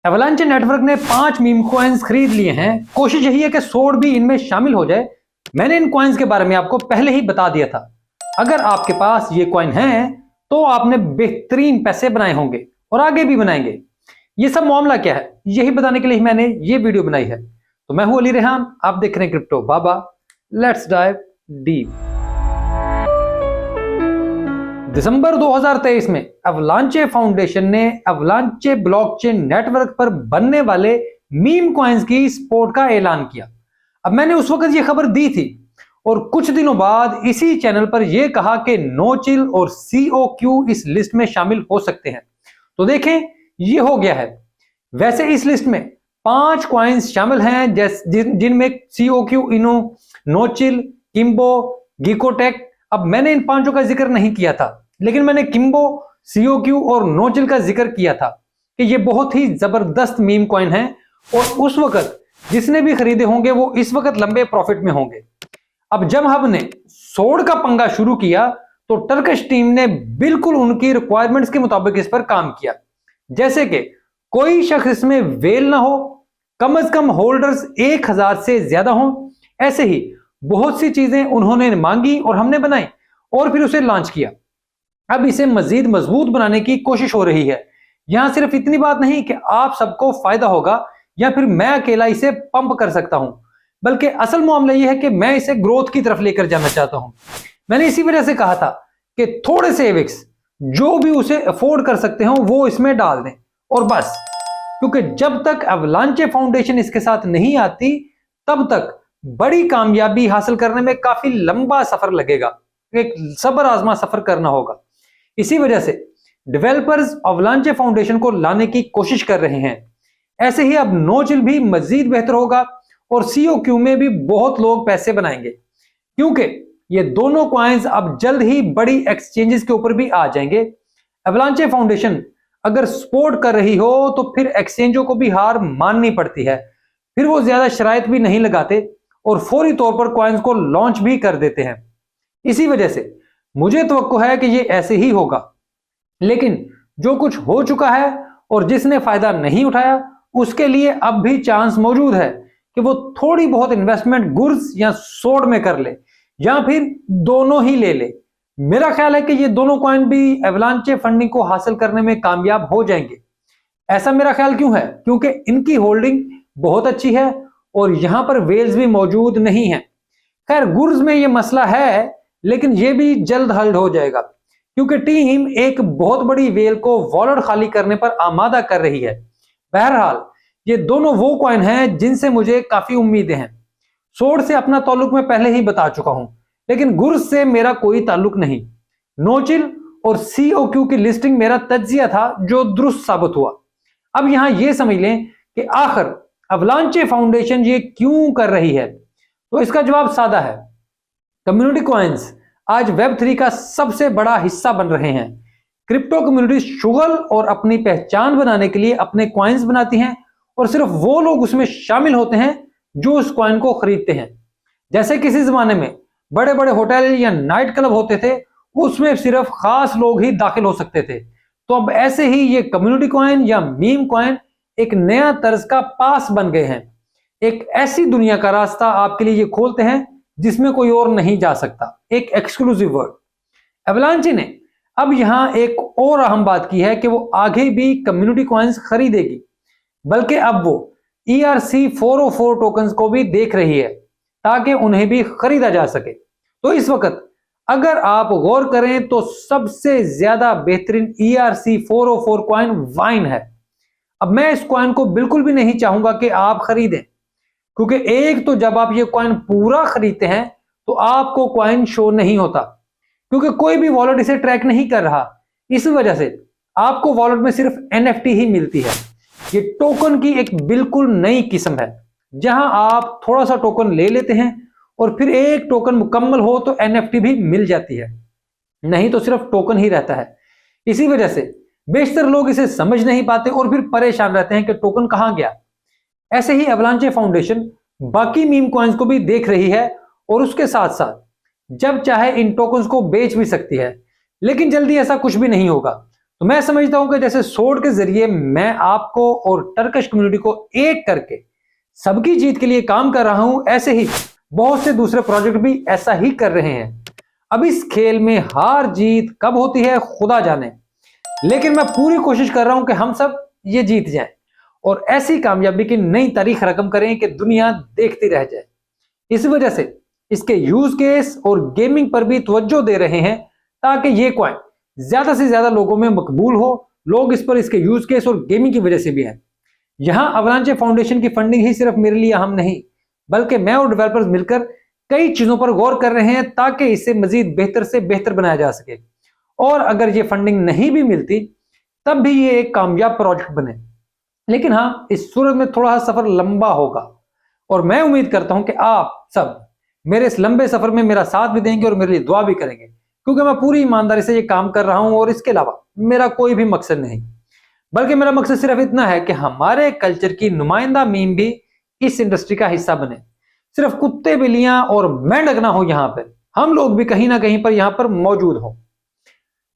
एवलांचे network ने 5 meme coins खरीद लिए हैं। कोशिश यही है कि सोड भी इनमें शामिल हो जाए। मैंने इन कॉइन्स के बारे में आपको पहले ही बता दिया था। अगर आपके पास ये कॉइन है तो आपने बेहतरीन पैसे बनाए होंगे और आगे भी बनाएंगे। ये सब मामला क्या है, यही बताने के लिए मैंने ये वीडियो बनाई है। तो मैं हूं अली रेहान, आप देख रहे हैं crypto Baba. Let's dive deep. दिसंबर 2023 में एवलांचे फाउंडेशन ने एवलांचे ब्लॉकचेन नेटवर्क पर बनने वाले मीम कॉइन्स की सपोर्ट का ऐलान किया। अब मैंने उस वक्त ये खबर दी थी और कुछ दिनों बाद इसी चैनल पर यह कहा कि नोचिल और COQ इस लिस्ट में शामिल हो सकते हैं। तो देखें, ये हो गया है। वैसे इस लिस्ट में 5 कॉइन्स शामिल हैं जिनमें COQ, इनो, नोचिल, किम्बो, गिकोटेक। अब मैंने इन 5 का जिक्र नहीं किया था, लेकिन मैंने किम्बो, COQ और नोचिल का जिक्र किया था कि ये बहुत ही जबरदस्त मीम कॉइन है और उस वक्त जिसने भी खरीदे होंगे वो इस वक्त लंबे प्रॉफिट में होंगे। अब जब हमने सोड का पंगा शुरू किया तो टर्किश टीम ने बिल्कुल उनकी रिक्वायरमेंट्स के मुताबिक इस पर काम किया। जैसे कि कोई शख्स इसमें वेल ना हो, कम से कम होल्डर्स 1000 से ज्यादा हों। ऐसे ही बहुत सी चीजें उन्होंने मांगी और हमने बनाई और फिर उसे लॉन्च किया। अब इसे मजीद मजबूत बनाने की कोशिश हो रही है। यहां सिर्फ इतनी बात नहीं कि आप सबको फायदा होगा या फिर मैं अकेला इसे पंप कर सकता हूं, बल्कि असल मामला यह है कि मैं इसे ग्रोथ की तरफ लेकर जाना चाहता हूं। मैंने इसी वजह से कहा था कि थोड़े से एविक्स जो भी उसे अफोर्ड कर सकते हो वो इसमें डाल दें और बस। क्योंकि जब तक एवलांचे फाउंडेशन इसके साथ नहीं आती तब तक बड़ी कामयाबी हासिल करने में काफी लंबा सफर लगेगा, एक सब्र आजमा सफर करना होगा। इसी वजह से डेवलपर्स एवलांचे फाउंडेशन को लाने की कोशिश कर रहे हैं। ऐसे ही अब नोचिल भी मजीद बेहतर होगा और COQ में भी बहुत लोग पैसे बनाएंगे, क्योंकि ये दोनों कॉइन्स अब जल्द ही बड़ी एक्सचेंजेस के ऊपर भी आ जाएंगे। एवलांचे फाउंडेशन अगर सपोर्ट कर रही हो तो फिर एक्सचेंजों को भी हार माननी पड़ती है। फिर वो ज्यादा शराइत भी नहीं लगाते और फौरी तौर पर कॉइन्स को लॉन्च भी कर देते हैं। इसी वजह से मुझे तवक्को है कि ये ऐसे ही होगा। लेकिन जो कुछ हो चुका है और जिसने फायदा नहीं उठाया उसके लिए अब भी चांस मौजूद है कि वो थोड़ी बहुत इन्वेस्टमेंट गुर्स या सोड में कर ले या फिर दोनों ही ले ले। मेरा ख्याल है कि ये दोनों कॉइन भी एवलांचे फंडिंग को हासिल करने में कामयाब हो जाएंगे। ऐसा मेरा ख्याल क्यों है? क्योंकि इनकी होल्डिंग बहुत अच्छी है और यहां पर वेल्स भी मौजूद नहीं है। खैर, गुर्स में ये मसला है लेकिन ये भी जल्द हल हो जाएगा, क्योंकि टीम एक बहुत बड़ी वेल को वॉलेट खाली करने पर आमादा कर रही है। बहरहाल ये दोनों वो कॉइन हैं जिनसे मुझे काफी उम्मीदें हैं। सोड से अपना ताल्लुक मैं पहले ही बता चुका हूं, लेकिन गुर्स से मेरा कोई ताल्लुक नहीं। नोचिल और COQ की लिस्टिंग मेरा तज्जिया था जो दुरुस्त साबित हुआ। अब यहां यह समझ लें कि आखिर एवलांचे फाउंडेशन ये क्यों कर रही है, तो इसका जवाब सादा है। कम्युनिटी कॉइन्स आज Web3 का सबसे बड़ा हिस्सा बन रहे हैं। क्रिप्टो कम्युनिटी शुगल और अपनी पहचान बनाने के लिए अपने कॉइन्स बनाती हैं और सिर्फ वो लोग उसमें शामिल होते हैं जो उस कॉइन को खरीदते हैं। जैसे किसी जमाने में बड़े बड़े होटल या नाइट क्लब होते थे, उसमें सिर्फ खास लोग ही दाखिल हो सकते थे। तो अब ऐसे ही ये कम्युनिटी कॉइन या मीम कॉइन एक नया तर्ज का पास बन गए हैं। एक ऐसी दुनिया का रास्ता आपके लिए ये खोलते हैं जिसमें कोई और नहीं जा सकता, एक एक्सक्लूसिव वर्ल्ड। एवलांचे ने अब यहां एक और अहम बात की है कि वो आगे भी कम्युनिटी कॉइन्स खरीदेगी, बल्कि अब वो ERC-404 टोकन्स को भी देख रही है ताकि उन्हें भी खरीदा जा सके। तो इस वक्त अगर आप गौर करें तो सबसे ज्यादा बेहतरीन ERC-404 कॉइन वाइन है। अब मैं इस कॉइन को बिल्कुल भी नहीं चाहूंगा कि आप खरीदें, क्योंकि एक तो जब आप ये कॉइन पूरा खरीदते हैं तो आपको कॉइन शो नहीं होता, क्योंकि कोई भी वॉलेट इसे ट्रैक नहीं कर रहा। इस वजह से आपको वॉलेट में सिर्फ NFT ही मिलती है। ये टोकन की एक बिल्कुल नई किस्म है, जहां आप थोड़ा सा टोकन ले लेते हैं और फिर एक टोकन मुकम्मल हो तो NFT भी मिल जाती है, नहीं तो सिर्फ टोकन ही रहता है। इसी वजह से बेशतर लोग इसे समझ नहीं पाते और फिर परेशान रहते हैं कि टोकन कहां गया। ऐसे ही एवलांचे फाउंडेशन बाकी मीम कॉइन्स को भी देख रही है और उसके साथ साथ जब चाहे इन टोकन्स को बेच भी सकती है, लेकिन जल्दी ऐसा कुछ भी नहीं होगा। तो मैं समझता हूं कि जैसे सोड के जरिए मैं आपको और टर्किश कम्युनिटी को एक करके सबकी जीत के लिए काम कर रहा हूं, ऐसे ही बहुत से दूसरे प्रोजेक्ट भी ऐसा ही कर रहे हैं। अब इस खेल में हार जीत कब होती है खुदा जाने, लेकिन मैं पूरी कोशिश कर रहा हूं कि हम सब ये जीत जाएं और ऐसी कामयाबी की नई तारीख रकम करें कि दुनिया देखती रह जाए। इस वजह से इसके यूज केस और गेमिंग पर भी तवज्जो दे रहे हैं ताकि ये कॉइन ज्यादा से ज्यादा लोगों में मकबूल हो। लोग इस पर इसके यूज केस और गेमिंग की वजह से भी हैं। यहां अवलांचे फाउंडेशन की फंडिंग ही सिर्फ मेरे लिए अहम नहीं, बल्कि मैं और डेवलपर्स मिलकर कई चीजों पर गौर कर रहे हैं ताकि इसे मजीद बेहतर से बेहतर बनाया जा सके। और अगर ये फंडिंग नहीं भी मिलती तब भी ये एक कामयाब प्रोजेक्ट बने। लेकिन हाँ, इस सूरत में थोड़ा सा सफर लंबा होगा और मैं उम्मीद करता हूं कि आप सब मेरे इस लंबे सफर में मेरा साथ भी देंगे और मेरे लिए दुआ भी करेंगे, क्योंकि मैं पूरी ईमानदारी से ये काम कर रहा हूं और इसके अलावा मेरा कोई भी मकसद नहीं, बल्कि मेरा मकसद सिर्फ इतना है कि हमारे कल्चर की नुमाइंदा मीम भी इस इंडस्ट्री का हिस्सा बने। सिर्फ कुत्ते बिल्लियां और मेंढक ना हो, यहाँ पे हम लोग भी कहीं ना कहीं पर यहाँ पर मौजूद हो।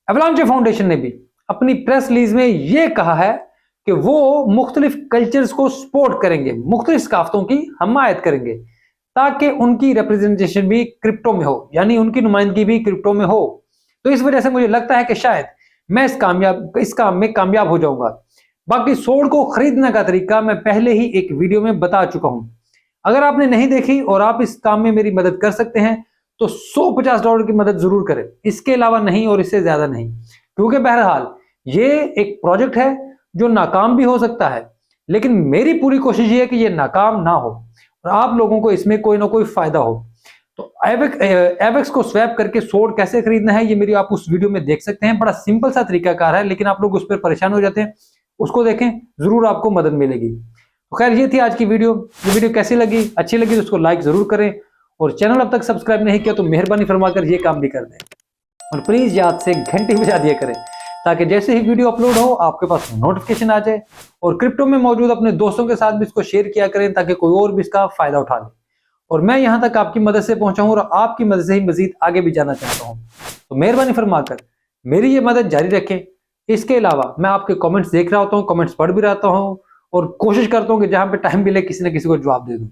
अवलांचे फाउंडेशन ने भी अपनी प्रेस रिलीज में यह कहा है कि वो मुख्तलिफ कल्चर्स को सपोर्ट करेंगे, मुख्तलिफ सकाफतों की हमायत करेंगे ताकि उनकी रिप्रेजेंटेशन भी क्रिप्टो में हो, यानी उनकी नुमाइंदगी भी क्रिप्टो में हो। तो इस वजह से मुझे लगता है कि शायद मैं इस काम में कामयाब हो जाऊंगा। बाकी सोड को खरीदने का तरीका मैं पहले ही एक वीडियो में बता चुका हूं। अगर आपने नहीं देखी और आप इस काम में मेरी मदद कर सकते हैं तो $150 की मदद जरूर करें, इसके अलावा नहीं और इससे ज्यादा नहीं, क्योंकि बहरहाल ये एक प्रोजेक्ट है जो नाकाम भी हो सकता है, लेकिन मेरी पूरी कोशिश ये है कि ये नाकाम ना हो और आप लोगों को इसमें कोई ना कोई फायदा हो। तो एवेक्स को स्वैप करके सोड कैसे खरीदना है ये मेरी आप उस वीडियो में देख सकते हैं। बड़ा सिंपल सा तरीकाकार है, लेकिन आप लोग उस पर परेशान हो जाते हैं। उसको देखें, जरूर आपको मदद मिलेगी। तो खैर, ये थी आज की वीडियो। ये वीडियो कैसी लगी, अच्छी लगी तो उसको लाइक जरूर करें और चैनल अब तक सब्सक्राइब नहीं किया तो मेहरबानी फरमाकर ये काम भी कर दें और प्लीज याद से घंटी बजा दिया करें ताकि जैसे ही वीडियो अपलोड हो आपके पास नोटिफिकेशन आ जाए। और क्रिप्टो में मौजूद अपने दोस्तों के साथ भी इसको शेयर किया करें ताकि कोई और भी इसका फायदा उठा ले। और मैं यहां तक आपकी मदद से पहुंचा हूं और आपकी मदद से ही मजीद आगे भी जाना चाहता हूं, तो मेहरबानी फरमाकर मेरी ये मदद जारी रखें। इसके अलावा मैं आपके कमेंट्स देख रहा होता हूँ, कमेंट्स पढ़ भी रहता हूँ और कोशिश करता हूँ कि जहां पे टाइम मिले किसी न किसी को जवाब दे दूं।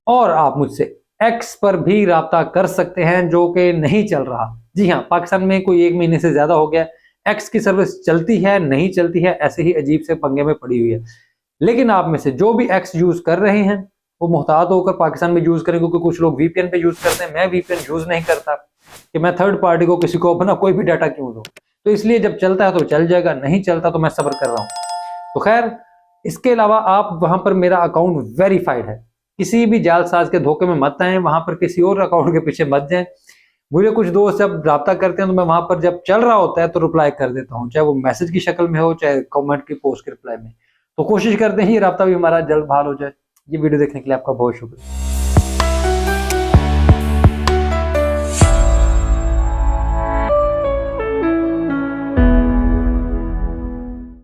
और आप मुझसे एक्स पर भी राब्ता कर सकते हैं, जो कि नहीं चल रहा। जी हाँ, पाकिस्तान में कोई 1 महीने से ज्यादा हो गया एक्स की सर्विस चलती है नहीं चलती है, ऐसे ही अजीब से पंगे में पड़ी हुई है। लेकिन आप में से जो भी एक्स यूज कर रहे हैं वो मुहतात होकर पाकिस्तान में यूज करें, क्योंकि कुछ लोग वीपीएन पे यूज करते हैं। मैं वीपीएन यूज नहीं करता कि मैं थर्ड पार्टी को किसी को अपना कोई भी डाटा क्यों दूं। तो इसलिए जब चलता है तो चल जाएगा, नहीं चलता तो मैं सब्र कर रहा हूं। तो खैर, इसके अलावा आप वहां पर मेरा अकाउंट वेरीफाइड है, किसी भी जालसाज के धोखे में मत आए, वहां पर किसी और अकाउंट के पीछे मत जाएं। मुझे कुछ दोस्त जब राब्ता करते हैं तो मैं वहां पर जब चल रहा होता है तो रिप्लाई कर देता हूं, चाहे वो मैसेज की शक्ल में हो चाहे कमेंट की पोस्ट के रिप्लाई में। तो कोशिश करते हैं ये राब्ता भी हमारा जल्द बहाल हो जाए। ये वीडियो देखने के लिए आपका बहुत शुक्रिया।